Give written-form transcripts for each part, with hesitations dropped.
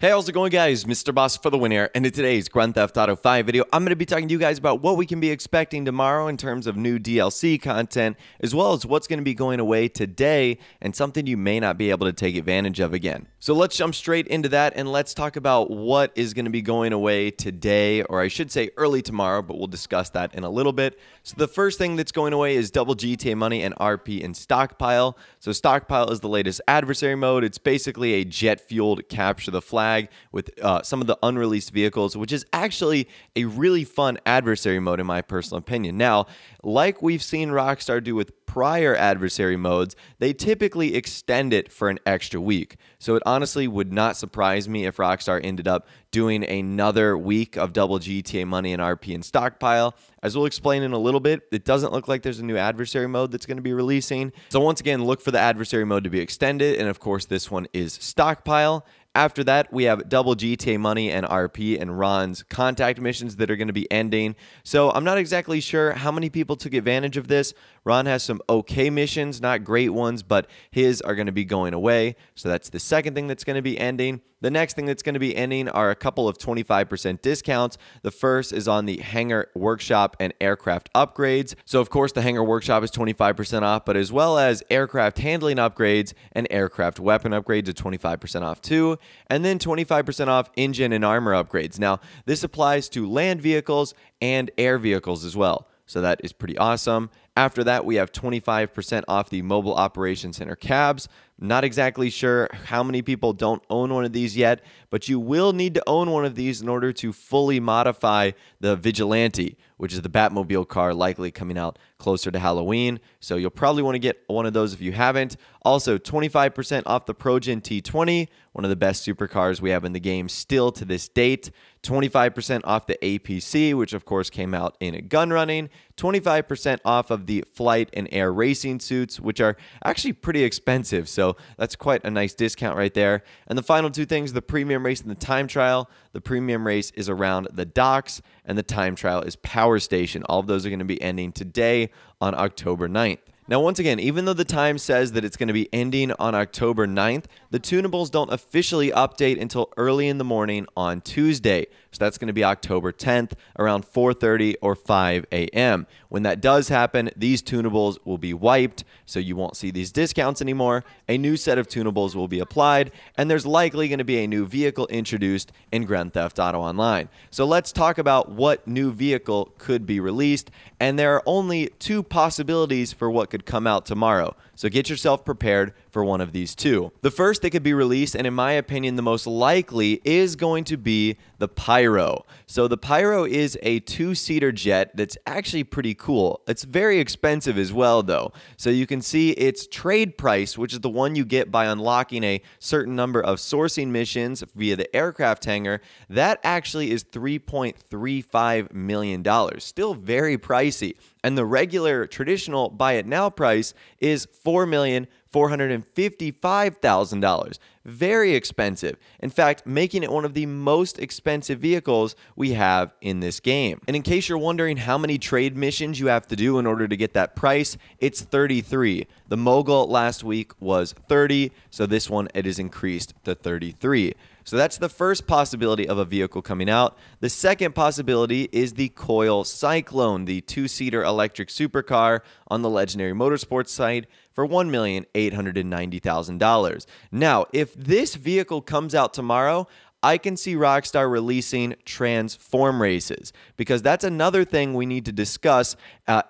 Hey, how's it going, guys? Mr. Boss for the win here, and in today's Grand Theft Auto 5 video, I'm going to be talking to you guys about what we can be expecting tomorrow in terms of new DLC content, as well as what's going to be going away today, and something you may not be able to take advantage of again. So let's jump straight into that, and let's talk about what is going to be going away today, or I should say early tomorrow, but we'll discuss that in a little bit. So the first thing that's going away is double GTA money and RP in Stockpile. So Stockpile is the latest adversary mode. It's basically a jet-fueled capture the flag with some of the unreleased vehicles, which is actually a really fun adversary mode in my personal opinion. Now, like we've seen Rockstar do with prior adversary modes, they typically extend it for an extra week. So it honestly would not surprise me if Rockstar ended up doing another week of double GTA money and RP in Stockpile. As we'll explain in a little bit, it doesn't look like there's a new adversary mode that's going to be releasing. So once again, look for the adversary mode to be extended, and of course this one is Stockpile. After that, we have double GTA money and RP and Ron's contact missions that are going to be ending. So I'm not exactly sure how many people took advantage of this. Ron has some okay missions, not great ones, but his are going to be going away. So that's the second thing that's going to be ending. The next thing that's going to be ending are a couple of 25% discounts. The first is on the Hangar Workshop and aircraft upgrades. So of course the Hangar Workshop is 25% off, but as well as aircraft handling upgrades and aircraft weapon upgrades are 25% off too. And then 25% off engine and armor upgrades. Now this applies to land vehicles and air vehicles as well. So that is pretty awesome. After that, we have 25% off the Mobile Operations Center cabs. Not exactly sure how many people don't own one of these yet, but you will need to own one of these in order to fully modify the Vigilante, which is the Batmobile car likely coming out closer to Halloween. So you'll probably want to get one of those if you haven't. Also, 25% off the ProGen T20, one of the best supercars we have in the game still to this date. 25% off the APC, which of course came out in gun running. 25% off of the flight and air racing suits, which are actually pretty expensive. So that's quite a nice discount right there. And the final two things, the premium race and the time trial. The premium race is around the docks, and the time trial is Power Station. All of those are going to be ending today on October 9th. Now, once again, even though the time says that it's going to be ending on October 9th, the tunables don't officially update until early in the morning on Tuesday. So that's going to be October 10th around 4:30 or 5 a.m. When that does happen, these tunables will be wiped, so you won't see these discounts anymore. A new set of tunables will be applied, and there's likely going to be a new vehicle introduced in Grand Theft Auto Online. So let's talk about what new vehicle could be released, and there are only two possibilities for what could come out tomorrow. So get yourself prepared for one of these two. The first that could be released, and in my opinion the most likely, is going to be the Pyro. So the Pyro is a two-seater jet that's actually pretty cool. It's very expensive as well though. So you can see its trade price, which is the one you get by unlocking a certain number of sourcing missions via the aircraft hangar, that actually is $3.35 million. Still very pricey. And the regular traditional buy it now price is $4,455,000. Very expensive. In fact, making it one of the most expensive vehicles we have in this game. And in case you're wondering how many trade missions you have to do in order to get that price, it's 33. The Mogul last week was 30, so this one it is increased to 33. So that's the first possibility of a vehicle coming out. The second possibility is the Coil Cyclone, the two-seater electric supercar on the Legendary Motorsports site for $1,890,000. Now, if this vehicle comes out tomorrow, I can see Rockstar releasing transform races, because that's another thing we need to discuss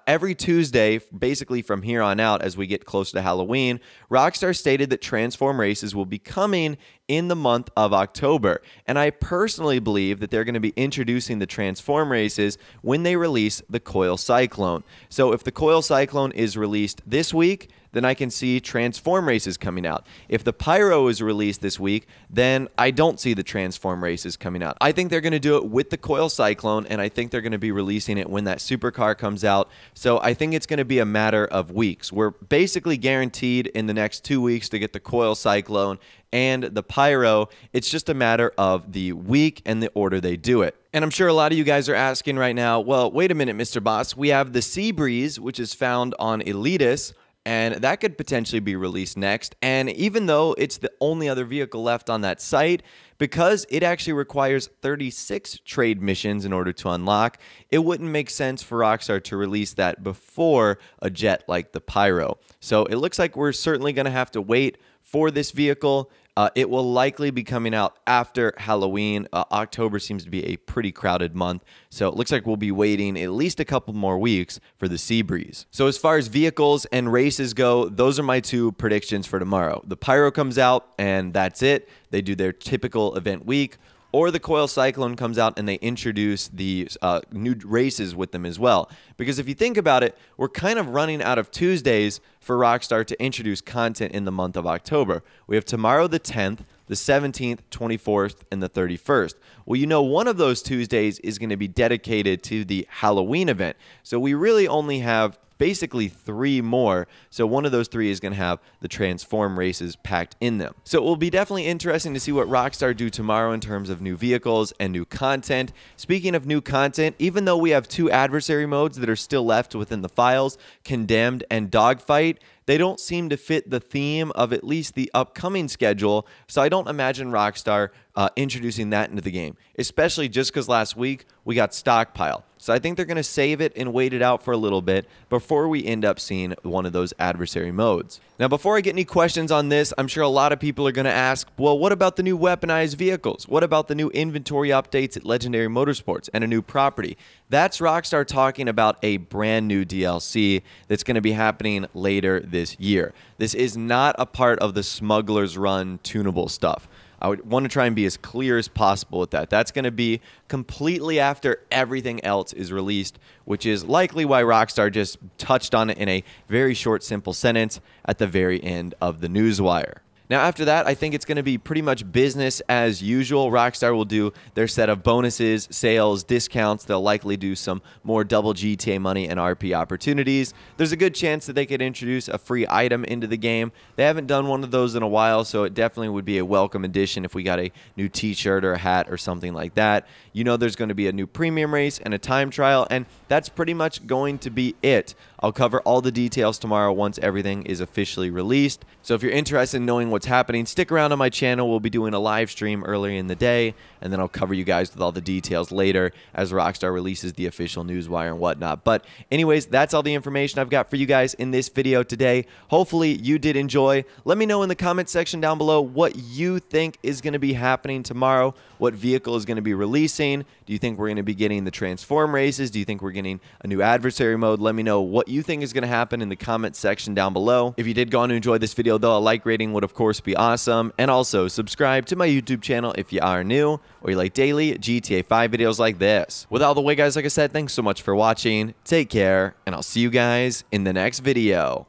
every Tuesday, basically from here on out as we get closer to Halloween. Rockstar stated that transform races will be coming in the month of October, and I personally believe that they're going to be introducing the transform races when they release the Coil Cyclone. So if the Coil Cyclone is released this week, then I can see transform races coming out. If the Pyro is released this week, then I don't see the transform races coming out. I think they're going to do it with the Coil Cyclone, and I think they're going to be releasing it when that supercar comes out. So I think it's going to be a matter of weeks. We're basically guaranteed in the next 2 weeks to get the Coil Cyclone and the Pyro. It's just a matter of the week and the order they do it. And I'm sure a lot of you guys are asking right now, well, wait a minute, Mr. Boss. We have the Sea Breeze, which is found on Elitis, and that could potentially be released next. And even though it's the only other vehicle left on that site, because it actually requires 36 trade missions in order to unlock, it wouldn't make sense for Rockstar to release that before a jet like the Pyro. So it looks like we're certainly going to have to wait for this vehicle. It will likely be coming out after Halloween. October seems to be a pretty crowded month, so it looks like we'll be waiting at least a couple more weeks for the Seabreeze. So as far as vehicles and races go, those are my two predictions for tomorrow. The Pyro comes out, and that's it. They do their typical event week. Or the Coil Cyclone comes out and they introduce the new races with them as well. Because if you think about it, we're kind of running out of Tuesdays for Rockstar to introduce content in the month of October. We have tomorrow the 10th, the 17th, 24th, and the 31st. Well, you know, one of those Tuesdays is going to be dedicated to the Halloween event. So we really only have basically 3 more. So one of those 3 is going to have the Transform races packed in them. So it will be definitely interesting to see what Rockstar do tomorrow in terms of new vehicles and new content. Speaking of new content, even though we have 2 adversary modes that are still left within the files, Condemned and Dogfight, they don't seem to fit the theme of at least the upcoming schedule, so I don't imagine Rockstar introducing that into the game, especially just because last week we got Stockpile. So I think they're going to save it and wait it out for a little bit before we end up seeing one of those adversary modes. Now, before I get any questions on this, I'm sure a lot of people are going to ask, well, what about the new weaponized vehicles? What about the new inventory updates at Legendary Motorsports and a new property? That's Rockstar talking about a brand new DLC that's going to be happening later this year. This is not a part of the Smuggler's Run tunable stuff. I would want to try and be as clear as possible with that. That's going to be completely after everything else is released, which is likely why Rockstar just touched on it in a very short, simple sentence at the very end of the newswire. Now, after that, I think it's going to be pretty much business as usual. Rockstar will do their set of bonuses, sales, discounts. They'll likely do some more double GTA money and RP opportunities. There's a good chance that they could introduce a free item into the game. They haven't done one of those in a while, so it definitely would be a welcome addition if we got a new t-shirt or a hat or something like that. You know there's going to be a new premium race and a time trial, and that's pretty much going to be it. I'll cover all the details tomorrow once everything is officially released. So if you're interested in knowing what's happening, stick around on my channel. We'll be doing a live stream earlier in the day, and then I'll cover you guys with all the details later as Rockstar releases the official newswire and whatnot. But anyways, that's all the information I've got for you guys in this video today. Hopefully you did enjoy. Let me know in the comment section down below what you think is going to be happening tomorrow. What vehicle is going to be releasing? Do you think we're going to be getting the Transform races? Do you think we're getting a new adversary mode? Let me know what you think is going to happen in the comment section down below. If you did go on to enjoy this video, though, a like rating would of course be awesome. And also subscribe to my YouTube channel if you are new or you like daily GTA 5 videos like this. With all the way, guys, like I said, thanks so much for watching. Take care, and I'll see you guys in the next video.